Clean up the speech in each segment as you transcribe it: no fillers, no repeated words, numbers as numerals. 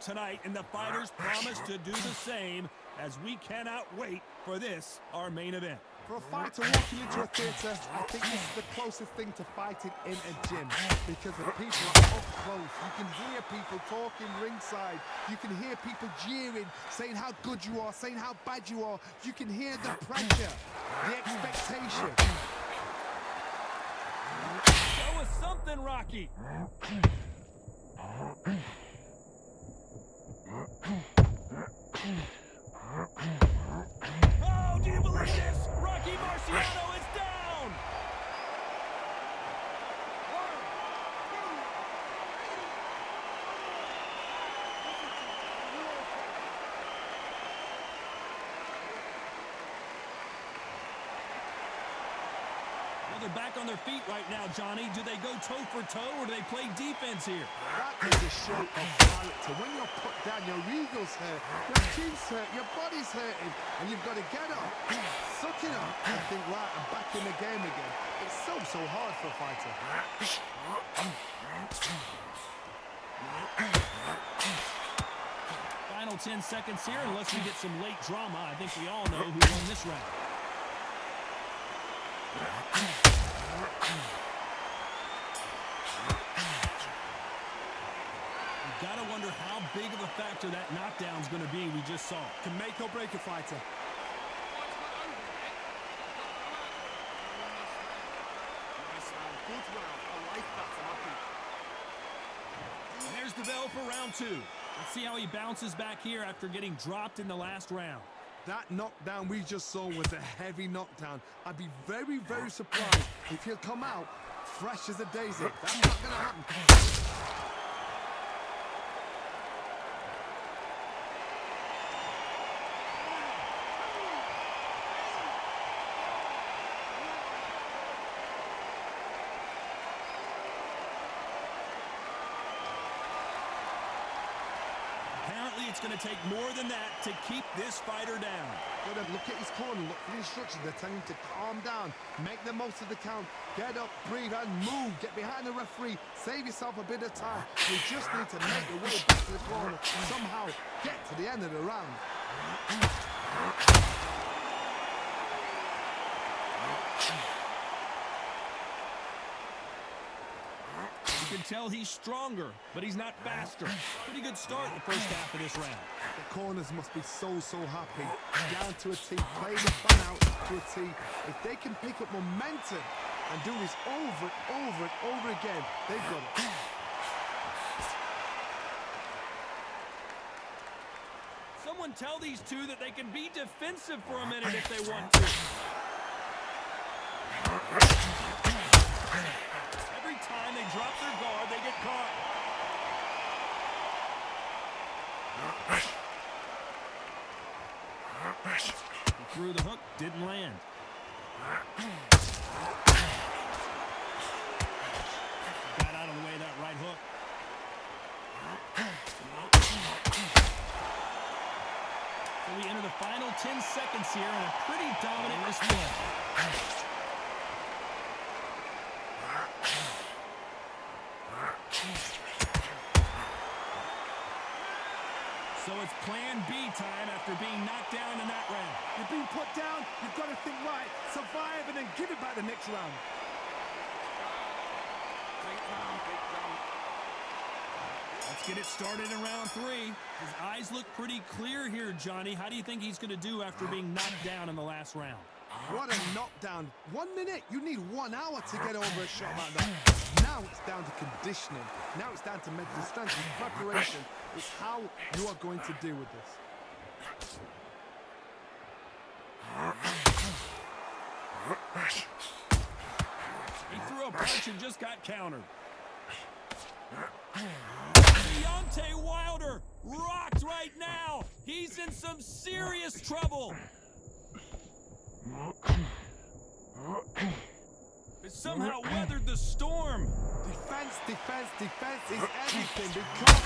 tonight, and the fighters promise to do the same as we cannot wait for this, our main event. For a fighter walking into a theatre, I think this is the closest thing to fighting in a gym, because the people are up close. You can hear people talking ringside. You can hear people jeering, saying how good you are, saying how bad you are. You can hear the pressure, the expectation. Show us something, Rocky. Oh, do you believe this? Rocky Marciano is down! Well, they're back on their feet right now, Johnny. Do they go toe for toe or do they play defense here? That is a show of character. When you're put down, your ego's hurt, your chin's hurt, your body's hurting, and you've got to get up, suck it up, and think, right, I'm back in the game again. It's so hard for a fighter. Final 10 seconds here, unless we get some late drama. I think we all know who won this round. You've got to wonder how big of a factor that knockdown's going to be we just saw. Can make or break a fighter. And there's the bell for round two. Let's see how he bounces back here after getting dropped in the last round. That knockdown we just saw was a heavy knockdown. I'd be very surprised if he'll come out fresh as a daisy. That's not going to happen. Apparently, it's going to take more than that to keep this fighter down. Gotta look at his corner, look for the instructions. They're telling him to calm down, make the most of the count, get up, breathe, and move. Get behind the referee, save yourself a bit of time. You just need to make your way back to the corner, somehow get to the end of the round. You can tell he's stronger, but he's not faster. Pretty good start in the first half of this round. The corners must be so happy. Down to a T, play the fun out to a T. If they can pick up momentum and do this over and over again, they've got it. Someone tell these two that they can be defensive for a minute if they want to. Every time they drop their guard, they get caught. He threw the hook, didn't land. Got out of the way of that right hook. So we enter the final 10 seconds here in a pretty dominant display. So it's plan B time after being knocked down in that round. You've been put down, you've got to think right, survive, and then give it back the next round. Let's get it started in round three. His eyes look pretty clear here, Johnny. How do you think he's going to do after being knocked down in the last round? What a knockdown. 1 minute, you need 1 hour to get over a shot like that. Now it's down to conditioning. Now it's down to mental strength and preparation. It's how you are going to deal with this. He threw a punch and just got countered. Deontay Wilder rocked right now. He's in some serious trouble. He somehow weathered the storm. Defense is everything because...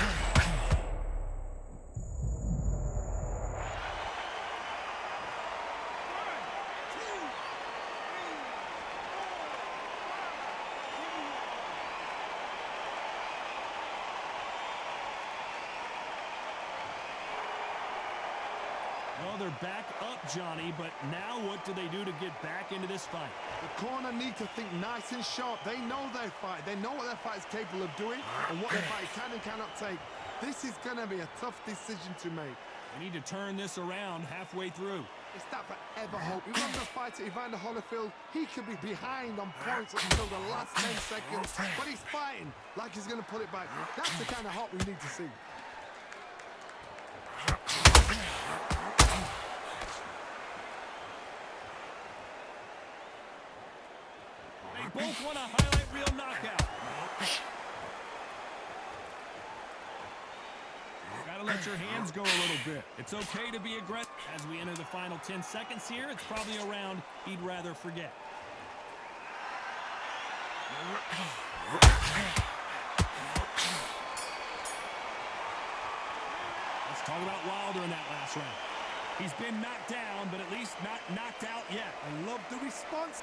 Well, they're back up, Johnny, but now what do they do to get back into this fight? The corner need to think nice and sharp. They know their fight. They know what their fight is capable of doing and what their fight can and cannot take. This is going to be a tough decision to make. They need to turn this around halfway through. It's that forever hope. You remember the fighter Evander Holyfield? He could be behind on points until the last 10 seconds, but he's fighting like he's going to pull it back. That's the kind of hope we need to see. They both want a highlight reel knockout. Gotta let your hands go a little bit. It's okay to be aggressive. As we enter the final 10 seconds here, it's probably a round he'd rather forget. Let's talk about Wilder in that last round. He's been knocked down, but at least not knocked out yet. I love the response.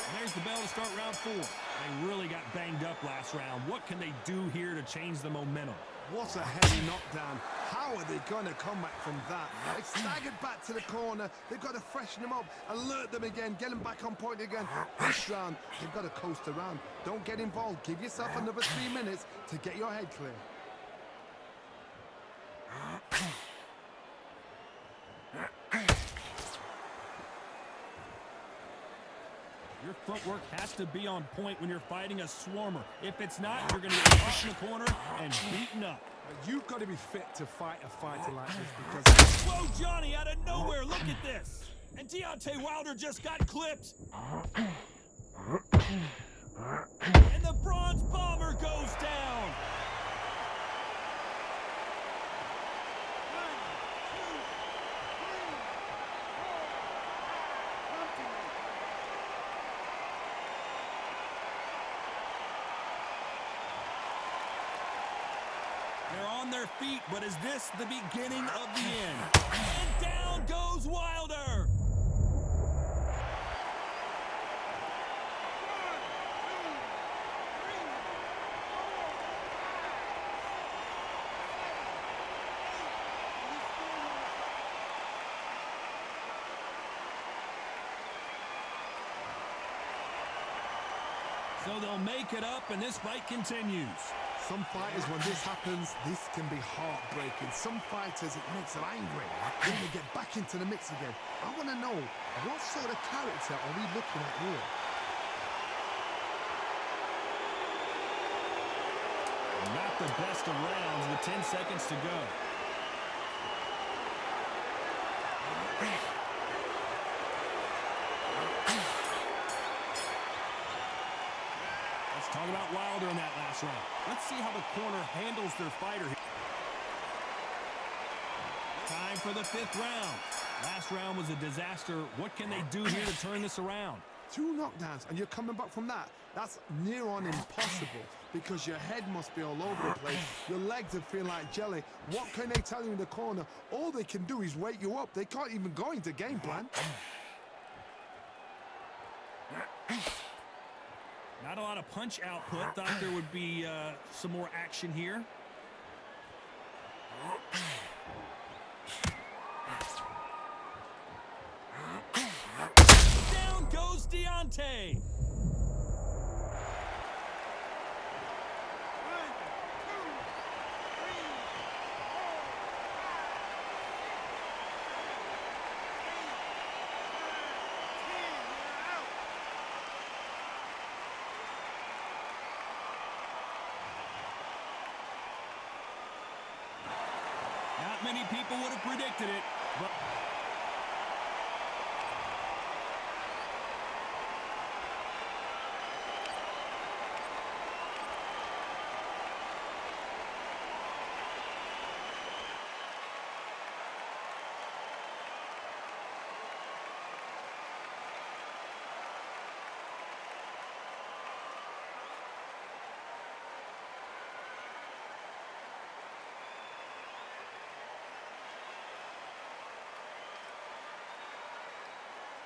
And there's the bell to start round 4. They really got banged up last round. What can they do here to change the momentum? What a heavy knockdown. How are they going to come back from that? They've staggered back to the corner. They've got to freshen them up, alert them again, get them back on point again. This round, they've got to coast around. Don't get involved. Give yourself another 3 minutes to get your head clear. Your footwork has to be on point when you're fighting a swarmer. If it's not, you're going to get caught in the corner and beaten up. You've got to be fit to fight a fighter like this because... Whoa, Johnny, out of nowhere, look at this. And Deontay Wilder just got clipped. And the Bronze Bomber goes down. They're on their feet, but is this the beginning of the end? And down goes Wilder! So they'll make it up, and this fight continues. Some fighters, when this happens, this can be heartbreaking. Some fighters, it makes them angry. Then they get back into the mix again. I want to know, what sort of character are we looking at here? Not the best of rounds with 10 seconds to go. Talk about Wilder in that last round. Let's see how the corner handles their fighter here. Time for the 5th round. Last round was a disaster. What can they do here to turn this around? 2 knockdowns, and you're coming back from that. That's near on impossible because your head must be all over the place. Your legs would feel like jelly. What can they tell you in the corner? All they can do is wake you up. They can't even go into game plan. Not a lot of punch output. Thought there would be some more action here. Down goes Deontay. Not many people would have predicted it, but